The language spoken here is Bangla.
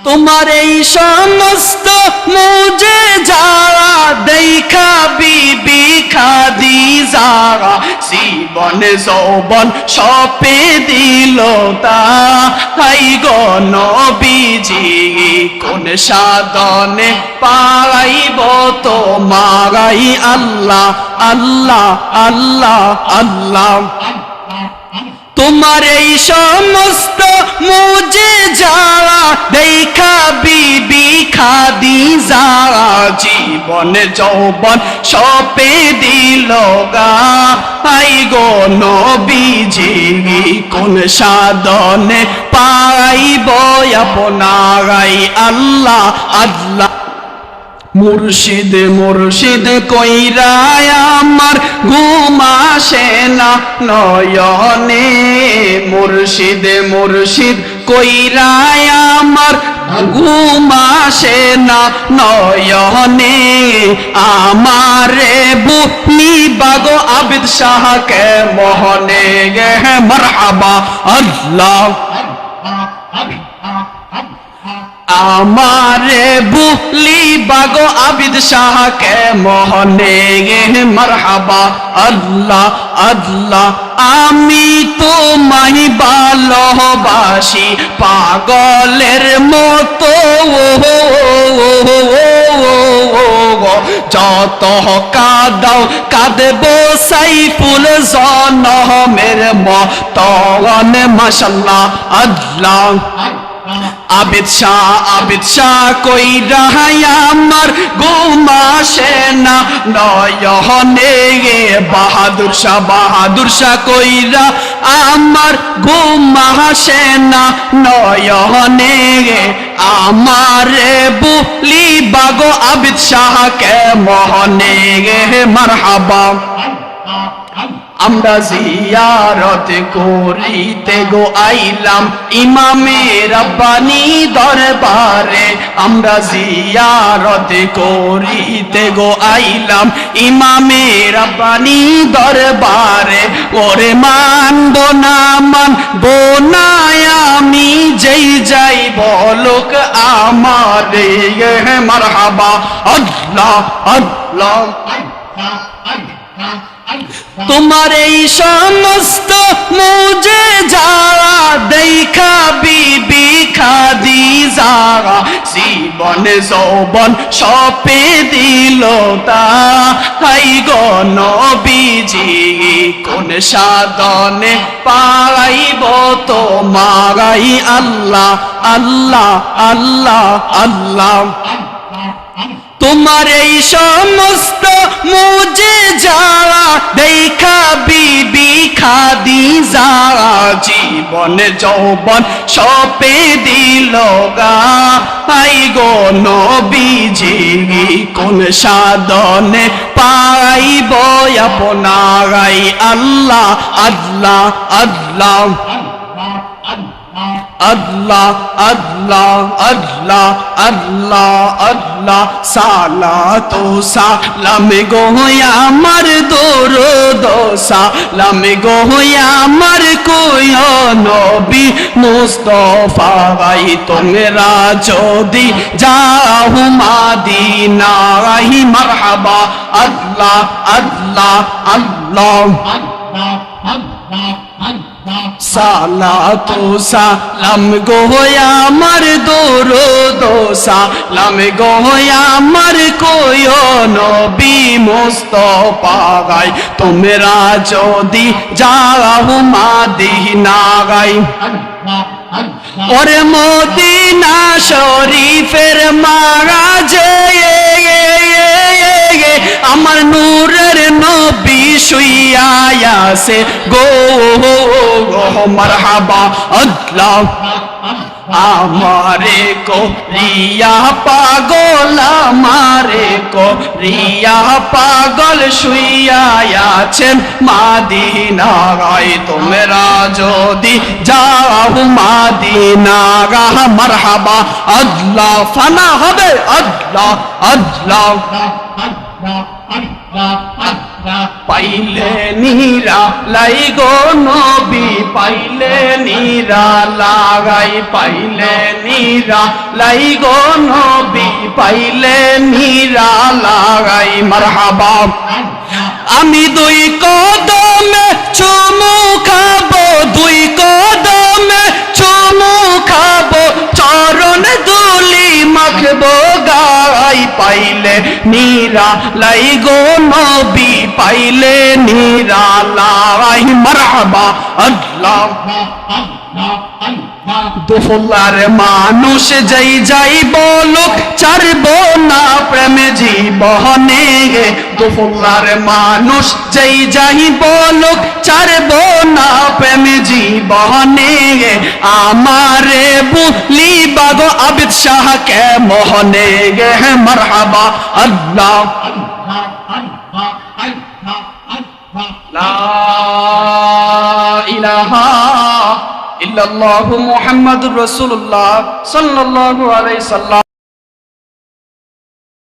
তোমার এই সমস্ত মুজিজা দেখা বিবি খাদিজা জীবন যৌবন সপে দিল তাই গো নবীজি কোন সাধনে পাইব তোমারাই আল্লাহ আল্লাহ আল্লাহ আল্লাহ তোমার এই সমস্ত মুজিজা দেখা বিবি খাদিজা জীবন যৌবন সপে দিল গাই গো নবীজি কোন সাধনে পাইব আপনারাই আল্লাহ আল্লাহ মুর্শিদ মুর্শিদ কইরা আমার ঘুম আসে না নয়নে মুর্শিদ মুর্শিদ কইরা আমার ঘুম আসে না নয়নে আমারে বুনি বাগো আবিদ শাহ কে মোহনে গে মারহাবা আল্লাহ আমারে বুলি বাগো আবিদ শাহ কে মোহনে গে মারহাবা আল্লাহ আল্লাহ আমি তোমায় ভালোবাসি পাগলের মতো যত কাঁদাও কাঁদবো সাইফুল জনমের মতন মাশাআল্লাহ আল্লাহ আবিদ শাহ কইরা আমার ঘুম আসে না নয়নে বাহাদুর শাহ কইরা আমার ঘুম আসে না নয়নে আমারে বুলি বাগো আবিদ শাহ কে মোহনে মারহাবা আমরা জিয়ারত করিতে গো আইলাম ইমামে রব্বানি দরবারে আমরা জিয়ারত করিতে গো আইলাম ইমামে রব্বানি দরবারে ওরে মানব না মানব না আমি যেই যাই বলুক আমারে মারহাবা আল্লাহ আল্লাহ তোমার এই সমস্ত মুজিজা দেখা বিবি খাদিজা জীবন যৌবন সপে দিল তাই গো নবীজি কোন সাধনে পাইব তোমারাই আল্লাহ আল্লাহ আল্লাহ আল্লাহ তোমার এই সমস্ত মুজিজা দেখা বিবি খাদিজা জীবন যৌবন সপে দিল গাই গো নবীজি কোন সাধনে পাইব আপনারাই আল্লাহ আল্লাহ আল্লাহ আল্লাহ আল্লাহ আল্লাহ আল্লাহ আল্লাহ সালাতু সালাম গো আমার দরুদ সালাম গো আমার কোয় নবী মুস্তাফা ভাই তোমরা যদি যাও মদিনায় মারহাবা আল্লাহ আল্লাহ আল্লাহ সালাতু সালাম গো আমার দরুদ সালাম গো আমার কোয় নবী মুস্তাফা গায় তোমরা যদি যাও মদিনা গায় ওরে মদিনা শরীফের মাঝে আমার নূরের নবী শুইয়া আছে গো মারহাবা আল্লাহ আমারে কো রিয়া পাগল আমারে কো রিয়া পাগল শুইয়া আছেন মদিনায় তোমরা যদি যাও মদিনায় মারহাবা আল্লাহ ফানা হবে আল্লাহ আল্লাহ পাইলে নীরা লাই গো নবী পাইলে নীরা লাগাই পাইলে নীরা লাই গো নবী পাইলে নীরা লাগাই মারহাবা আমি দুই কদমে চুমু খাবো দুই কদমে চুমু খাবো চরণ দুলি মাখবো গাই পাইলে নীরা লাই গো নবী পাইলে নীরা লাই মারহাবা আল্লাহ দুফুল্লার মানুষ যাই যাই বলুক ছাড়বো না প্রেম জীবনে দুফুল্লার মানুষ যাই যাই বলুক ছাড়বো না প্রেম জীবনে আমারে বুলি বাগো আবিদ শাহ কে মোহনে গে মারহাবা আল্লাহ লা ইলাহা ইল্লাল্লাহু মুহাম্মাদুর রাসূলুল্লাহ সাল্লাল্লাহু আলাইহি সাল্লাম